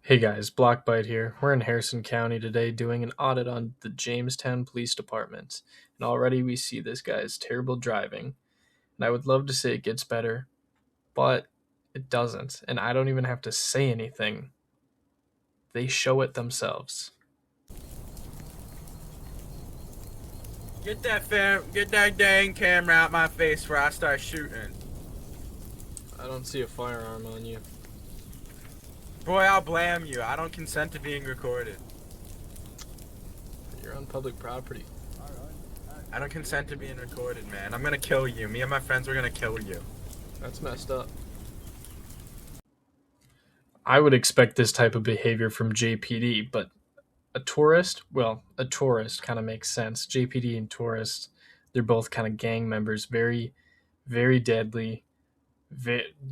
Hey guys, Blockbite here. We're in Harrison County today doing an audit on the Jamestown Police Department. And already we see this guy's terrible driving. And I would love to say it gets better, but it doesn't. And I don't even have to say anything. They show it themselves. Get that dang camera out my face before I start shooting. I don't see a firearm on you. Boy, I'll blame you. I don't consent to being recorded. You're on public property. I don't consent to being recorded, man. I'm gonna kill you. Me and my friends are gonna kill you. That's messed up. I would expect this type of behavior from JPD, but a tourist kind of makes sense. JPD and tourists, they're both kind of gang members, very, very deadly,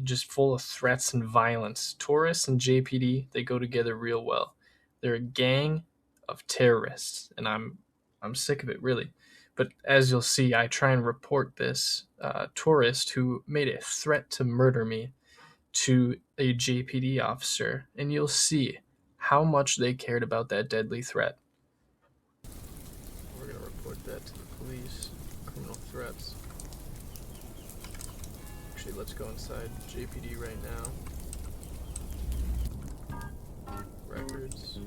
just full of threats and violence. Tourists and JPD, they go together real well. They're a gang of terrorists, and I'm sick of it, really. But as you'll see, I try and report this tourist who made a threat to murder me to a JPD officer, and you'll see how much they cared about that deadly threat. We're going to report that to the police. Criminal threats. Actually, let's go inside JPD right now. Records.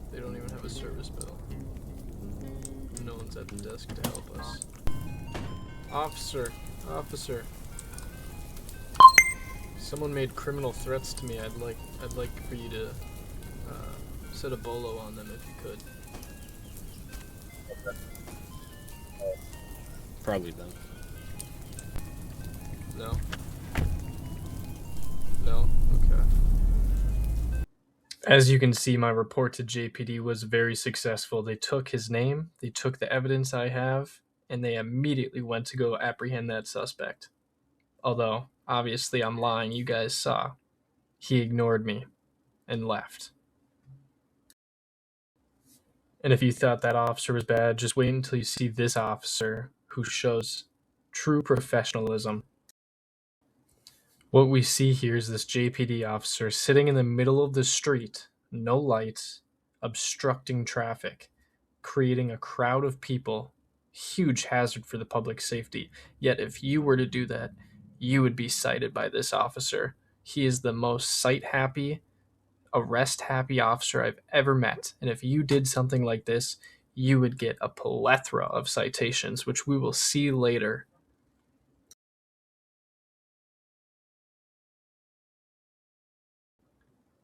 They don't even have a service bill. No one's at the desk to help us. Officer. Someone made criminal threats to me. I'd like for you to set a bolo on them if you could. Probably them. No? No? Okay. As you can see, my report to JPD was very successful. They took his name, they took the evidence I have, and they immediately went to go apprehend that suspect. Although, obviously I'm lying, you guys saw. He ignored me and left. And if you thought that officer was bad, just wait until you see this officer who shows true professionalism. What we see here is this JPD officer sitting in the middle of the street, no lights, obstructing traffic, creating a crowd of people, huge hazard for the public safety. Yet if you were to do that, you would be cited by this officer. He is the most sight-happy, arrest-happy officer I've ever met. And if you did something like this, you would get a plethora of citations, which we will see later.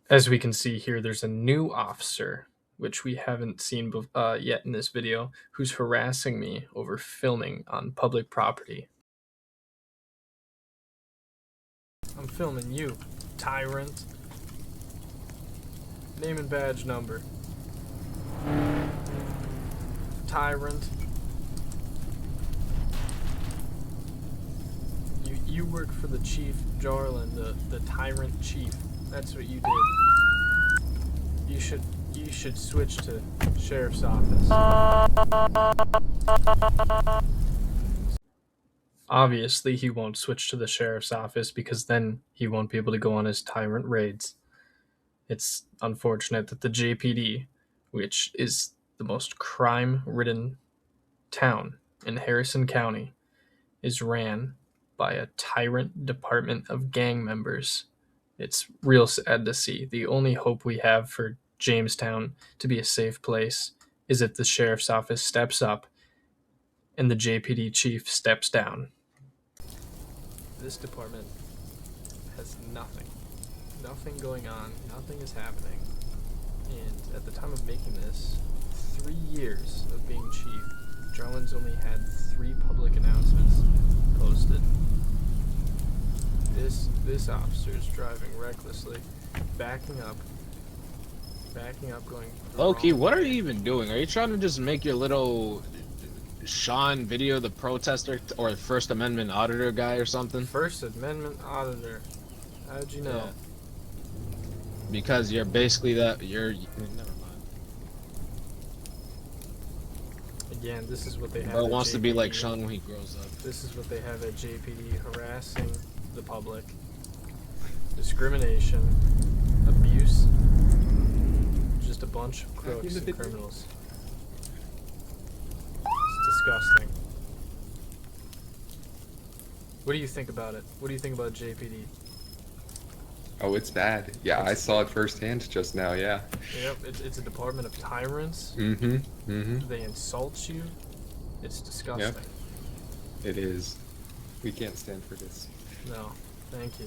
As we can see here, there's a new officer, which we haven't seen yet in this video, who's harassing me over filming on public property. I'm filming you, Tyrant. Name and badge number. Tyrant. You work for the chief, Jarolin, the Tyrant chief. That's what you did. You should switch to sheriff's office. Obviously, he won't switch to the sheriff's office because then he won't be able to go on his Tyrant raids. It's unfortunate that the JPD, which is the most crime-ridden town in Harrison County, is ran by a tyrant department of gang members. It's real sad to see. The only hope we have for Jamestown to be a safe place is if the sheriff's office steps up and the JPD chief steps down. This department has nothing going on, nothing is happening. And at the time of making this, 3 years of being chief, Jarolin's only had 3 public announcements posted. This officer is driving recklessly, backing up, going. Loki, what are you even doing? Are you trying to just make your little Sean video, the protester or First Amendment auditor guy or something? First Amendment auditor. How'd you know? Yeah. Because you're basically that. Never mind. Again, this is what they have. But at wants to JPD. be like Sean when he grows up. This is what they have at JPD, harassing the public, discrimination, abuse, just a bunch of crooks and criminals. It's disgusting. What do you think about it? What do you think about JPD? Oh, it's bad. Yeah, I saw it firsthand just now, yeah. Yep, it's a department of tyrants. Mm-hmm, mm-hmm. They insult you. It's disgusting. Yep. It is. We can't stand for this. No, thank you.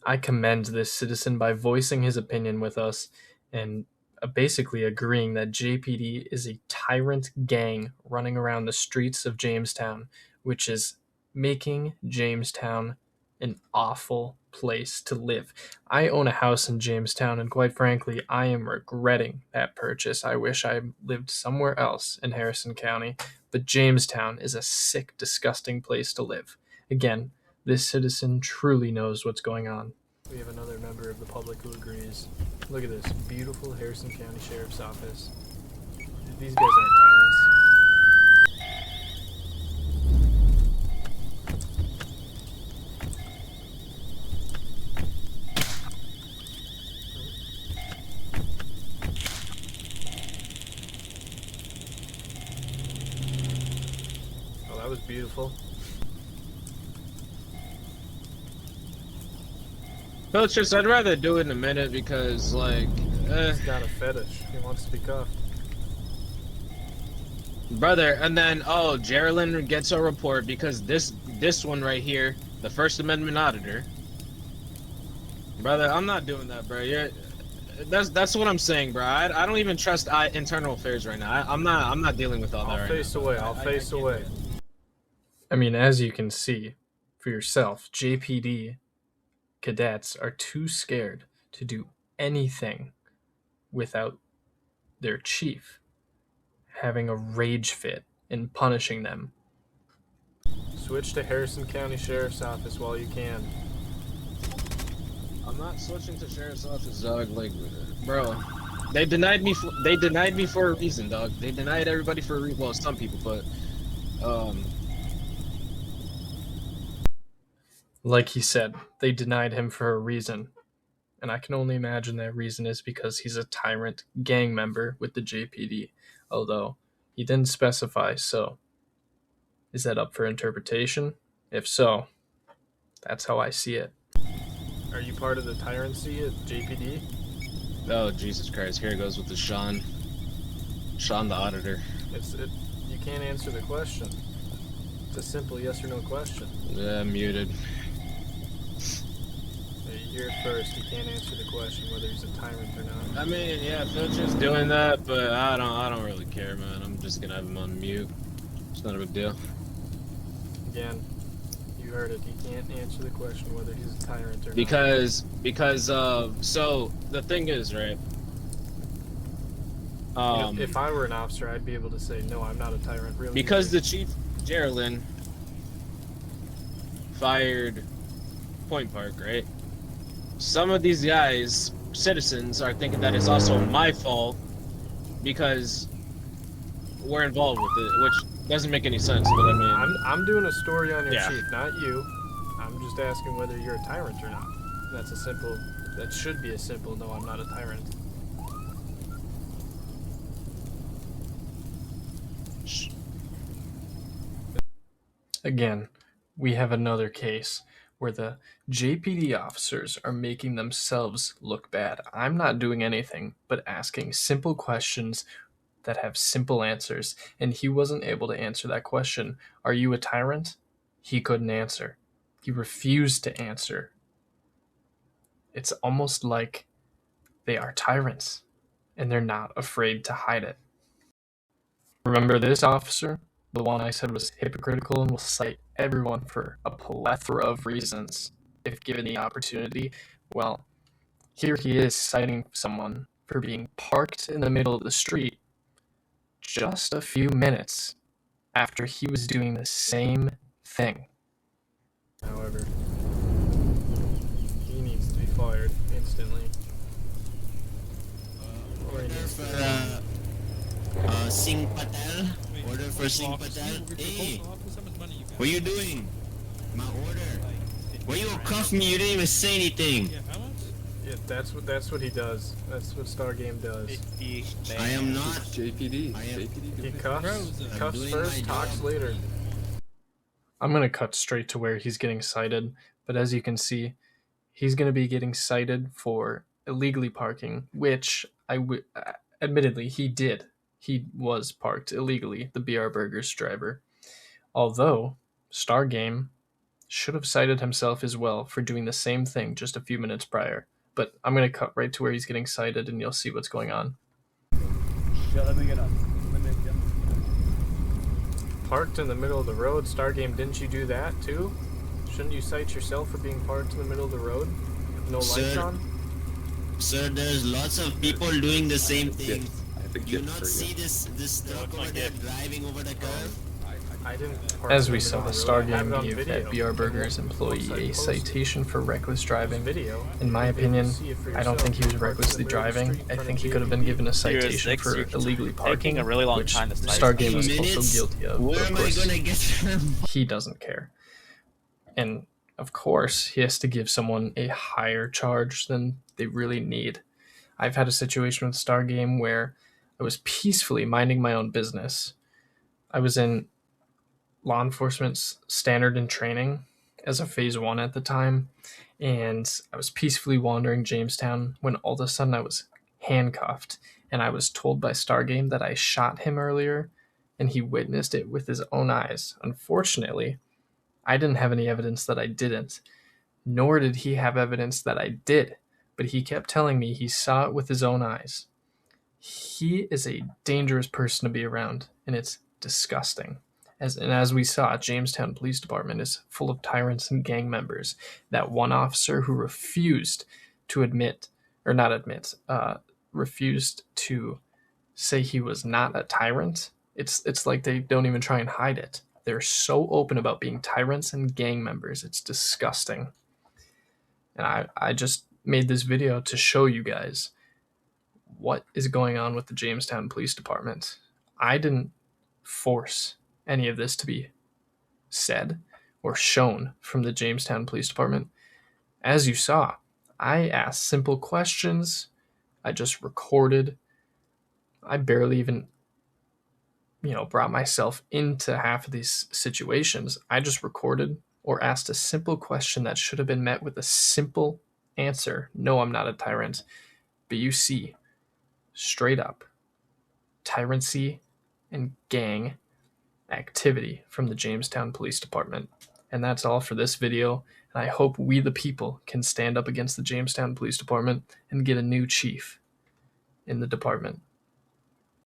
I commend this citizen by voicing his opinion with us and basically agreeing that JPD is a tyrant gang running around the streets of Jamestown, which is making Jamestown an awful place to live. I own a house in Jamestown, and quite frankly, I am regretting that purchase. I wish I lived somewhere else in Harrison County, but Jamestown is a sick, disgusting place to live. Again, this citizen truly knows what's going on. We have another member of the public who agrees. Look at this beautiful Harrison County Sheriff's Office. These guys aren't tyrants. Oh, that was beautiful. Coaches, I'd rather do it in a minute because, like, He's got a fetish. He wants to be cuffed. brother, and then, oh, Jarolin gets a report because this one right here, the First Amendment auditor. Brother, I'm not doing that, bro. That's what I'm saying, bro. I don't even trust internal affairs right now. I'm not dealing with all that I'll right face now. away. I'll face away. I mean, as you can see for yourself, JPD cadets are too scared to do anything without their chief having a rage fit and punishing them. Switch to Harrison County Sheriff's Office while you can. I'm not switching to sheriff's office, dog. Like, bro, they denied me for a reason, dog. They denied everybody for a reason. Well, some people, but Like he said, they denied him for a reason. And I can only imagine that reason is because he's a tyrant gang member with the JPD. Although, he didn't specify, so is that up for interpretation? If so, that's how I see it. Are you part of the tyrancy at JPD? oh Jesus Christ, here it goes with the Sean the auditor. You can't answer the question. It's a simple yes or no question. Yeah, muted. You hear it first. He can't answer the question whether he's a tyrant or not. I mean, yeah, Filcher's doing that, but I don't really care, man. I'm just gonna have him on mute. It's not a big deal. Again, you heard it. He can't answer the question whether he's a tyrant or not. Because so the thing is, right? If I were an officer, I'd be able to say, no, I'm not a tyrant. Really? Because the chief, Jarolin, fired Point Park, right? Some of these guys, citizens, are thinking that it's also my fault because we're involved with it, which doesn't make any sense. But I mean, I'm doing a story on your Yeah. chief, not you. I'm just asking whether you're a tyrant or not. That should be a simple, no, I'm not a tyrant. Again, we have another case where the JPD officers are making themselves look bad. I'm not doing anything but asking simple questions that have simple answers, and he wasn't able to answer that question. Are you a tyrant? He couldn't answer. He refused to answer. It's almost like they are tyrants, and they're not afraid to hide it. Remember this officer? The one I said was hypocritical and will cite everyone for a plethora of reasons if given the opportunity. Well, here he is citing someone for being parked in the middle of the street just a few minutes after he was doing the same thing. However, he needs to be fired instantly. Or he needs to be Singh Patel. Order for Singh Patel. Hey, what are you doing? My order. Why you cuff me? You didn't even say anything. Yeah, that's what he does. That's what Star Game does. I am not. JPD. I am- JPD. He cuffs I'm doing first, my talks job. later. I'm gonna cut straight to where he's getting cited, but as you can see, he's gonna be getting cited for illegally parking, which admittedly he did. He was parked illegally, the BR Burgers driver. Although Star Game should have cited himself as well for doing the same thing just a few minutes prior. But I'm gonna cut right to where he's getting cited, and you'll see what's going on. Let me get up. Parked in the middle of the road. Star Game, didn't you do that too? Shouldn't you cite yourself for being parked in the middle of the road with no lights Sir, on? Sir, there's lots of people doing the same thing. I have a Do you gift not for see you. this truck over there driving over the curb? I didn't park As in we the saw, middle of the Star road. I have Game it on gave video. that BR Burgers employee Once I a post citation for reckless driving. video, In my you'll be able to opinion, see it for I don't yourself. think he was He parked in the recklessly middle of the driving. street in I front think of he could have been given a Here's citation next, for you're illegally parking, taking a really long which time to cite. Star Game was also Minutes? guilty of. Where But of am I course, gonna get them? he doesn't care. And of course, he has to give someone a higher charge than they really need. I've had a situation with Star Game where I was peacefully minding my own business. I was in law enforcement's standard and training as a phase 1 at the time, and I was peacefully wandering Jamestown when all of a sudden I was handcuffed, and I was told by Star Game that I shot him earlier, and he witnessed it with his own eyes. Unfortunately, I didn't have any evidence that I didn't, nor did he have evidence that I did, but he kept telling me he saw it with his own eyes. He is a dangerous person to be around, and it's disgusting. As we saw, Jamestown Police Department is full of tyrants and gang members. That one officer who refused to refused to say he was not a tyrant. It's like they don't even try and hide it. They're so open about being tyrants and gang members. It's disgusting. And I just made this video to show you guys what is going on with the Jamestown Police Department. I didn't force any of this to be said or shown from the Jamestown Police Department. As you saw, I asked simple questions. I just recorded. I barely even, brought myself into half of these situations. I just recorded or asked a simple question that should have been met with a simple answer. No, I'm not a tyrant. But you see, straight up, tyrancy and gang activity from the Jamestown Police Department. And that's all for this video, and I hope we the people can stand up against the Jamestown Police Department and get a new chief in the department.